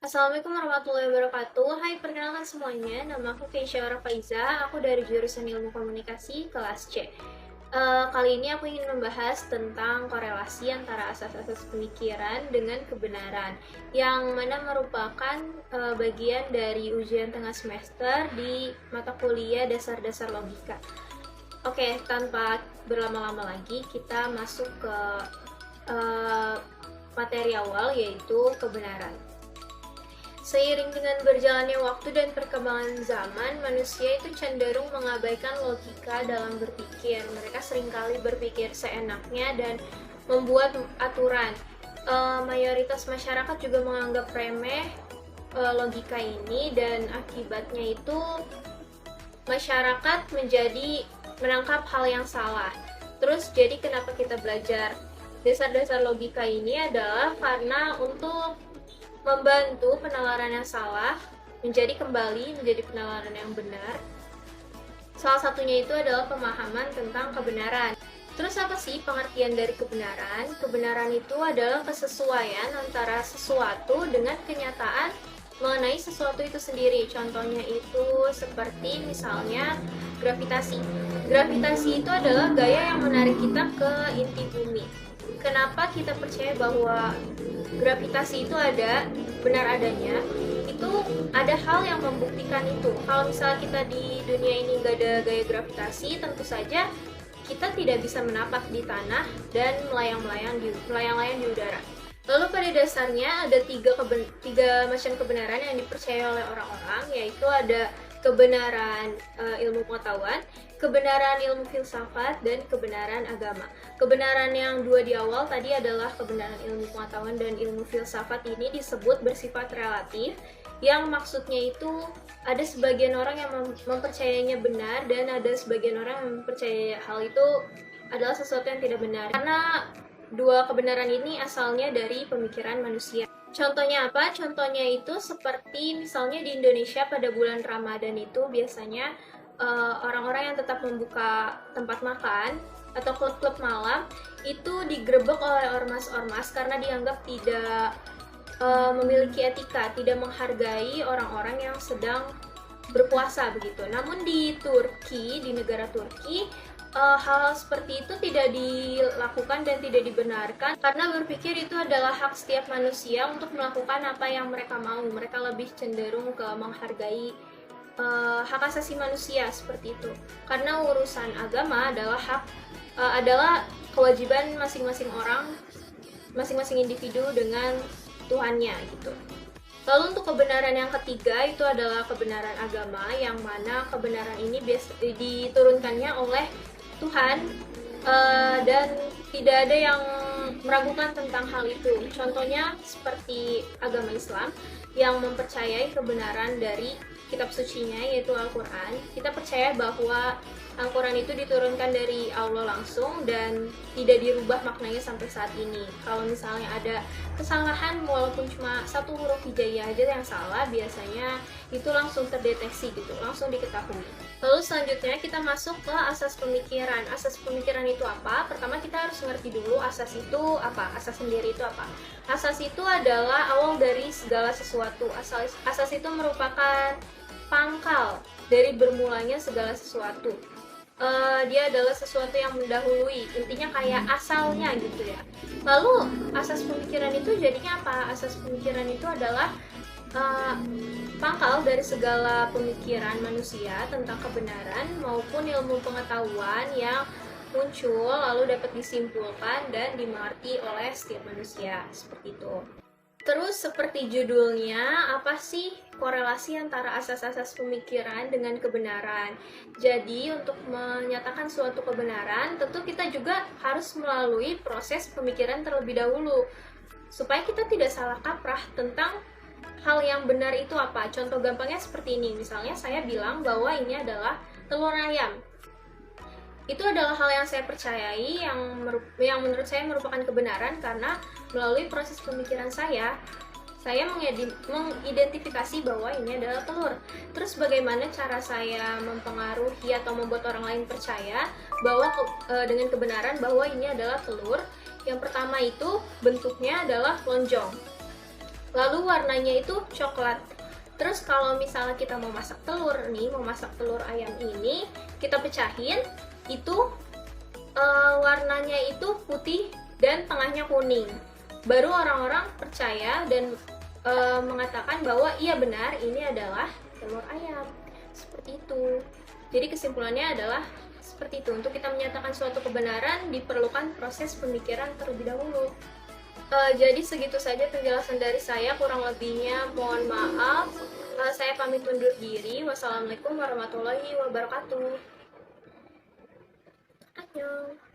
Assalamualaikum warahmatullahi wabarakatuh. Hai, perkenalkan semuanya. Nama aku Keisha Faiza. Aku dari jurusan Ilmu Komunikasi kelas C. Kali ini aku ingin membahas tentang korelasi antara asas-asas pemikiran dengan kebenaran, yang mana merupakan bagian dari ujian tengah semester di mata kuliah dasar-dasar logika. Oke, tanpa berlama-lama lagi, kita masuk ke uh, materi awal, yaitu kebenaran. Seiring dengan berjalannya waktu dan perkembangan zaman, manusia itu cenderung mengabaikan logika dalam berpikir. Mereka seringkali berpikir seenaknya dan membuat aturan. Mayoritas masyarakat juga menganggap remeh logika ini, dan akibatnya itu masyarakat menjadi menangkap hal yang salah. Terus jadi kenapa kita belajar dasar-dasar logika ini adalah karena untuk membantu penalaran yang salah kembali menjadi penalaran yang benar. Salah satunya itu adalah pemahaman tentang kebenaran. Terus apa sih pengertian dari kebenaran? Kebenaran itu adalah kesesuaian antara sesuatu dengan kenyataan mengenai sesuatu itu sendiri. Contohnya itu seperti misalnya gravitasi. Gravitasi itu adalah gaya yang menarik kita ke inti bumi. Kenapa kita percaya bahwa gravitasi itu ada, benar adanya? Itu ada hal yang membuktikan itu. Kalau misalnya kita di dunia ini nggak ada gaya gravitasi, tentu saja kita tidak bisa menapak di tanah dan melayang-layang di udara. Lalu pada dasarnya ada tiga macam kebenaran yang dipercaya oleh orang-orang, yaitu ada kebenaran ilmu pengetahuan, kebenaran ilmu filsafat, dan kebenaran agama. Kebenaran yang dua di awal tadi adalah kebenaran ilmu pengetahuan dan ilmu filsafat ini disebut bersifat relatif, yang maksudnya itu ada sebagian orang yang mempercayainya benar dan ada sebagian orang yang mempercayai hal itu adalah sesuatu yang tidak benar. Karena dua kebenaran ini asalnya dari pemikiran manusia. Contohnya apa? Contohnya itu seperti misalnya di Indonesia pada bulan Ramadan itu biasanya orang-orang yang tetap membuka tempat makan atau klub-klub malam itu digerebek oleh ormas-ormas karena dianggap tidak memiliki etika, tidak menghargai orang-orang yang sedang berpuasa begitu. Namun di Turki, di negara Turki, hal seperti itu tidak dilakukan dan tidak dibenarkan karena berpikir itu adalah hak setiap manusia untuk melakukan apa yang mereka mau. Mereka lebih cenderung ke menghargai hak asasi manusia seperti itu. Karena urusan agama adalah kewajiban masing-masing orang, masing-masing individu dengan Tuhannya gitu. Lalu untuk kebenaran yang ketiga itu adalah kebenaran agama, yang mana kebenaran ini diturunkannya oleh Tuhan dan tidak ada yang meragukan tentang hal itu. Contohnya seperti agama Islam yang mempercayai kebenaran dari kitab sucinya, yaitu Al-Quran. Kita percaya bahwa Al-Quran itu diturunkan dari Allah langsung dan tidak dirubah maknanya sampai saat ini. Kalau misalnya ada kesalahan walaupun cuma satu huruf hijaiyah aja yang salah, biasanya itu langsung terdeteksi gitu, langsung diketahui. Lalu selanjutnya kita masuk ke asas pemikiran. Asas pemikiran itu apa? Pertama kita harus ngerti dulu asas itu apa, asas sendiri itu apa. Asas itu adalah awal dari segala sesuatu. Asas itu merupakan pangkal dari bermulanya segala sesuatu. Dia adalah sesuatu yang mendahului, intinya kayak asalnya gitu ya. Lalu asas pemikiran itu jadinya apa? Asas pemikiran itu adalah pangkal dari segala pemikiran manusia tentang kebenaran maupun ilmu pengetahuan yang muncul lalu dapat disimpulkan dan dimengerti oleh setiap manusia, seperti itu. Terus seperti judulnya, apa sih korelasi antara asas-asas pemikiran dengan kebenaran? Jadi untuk menyatakan suatu kebenaran, tentu kita juga harus melalui proses pemikiran terlebih dahulu, supaya kita tidak salah kaprah tentang hal yang benar itu apa. Contoh gampangnya seperti ini, misalnya saya bilang bahwa ini adalah telur ayam. Itu adalah hal yang saya percayai, yang menurut saya merupakan kebenaran karena melalui proses pemikiran saya mengidentifikasi bahwa ini adalah telur. Terus bagaimana cara saya mempengaruhi atau membuat orang lain percaya bahwa dengan kebenaran bahwa ini adalah telur? Yang pertama itu bentuknya adalah lonjong. lalu warnanya itu coklat. Terus kalau misalnya kita mau masak telur nih, mau masak telur ayam ini, kita pecahin, itu warnanya itu putih dan tengahnya kuning. Baru orang-orang percaya dan mengatakan bahwa iya benar, ini adalah telur ayam. Seperti itu. Jadi kesimpulannya adalah seperti itu. Untuk kita menyatakan suatu kebenaran diperlukan proses pemikiran terlebih dahulu. Jadi segitu saja penjelasan dari saya, kurang lebihnya mohon maaf. Saya pamit undur diri. Wassalamualaikum warahmatullahi wabarakatuh. Annyeong.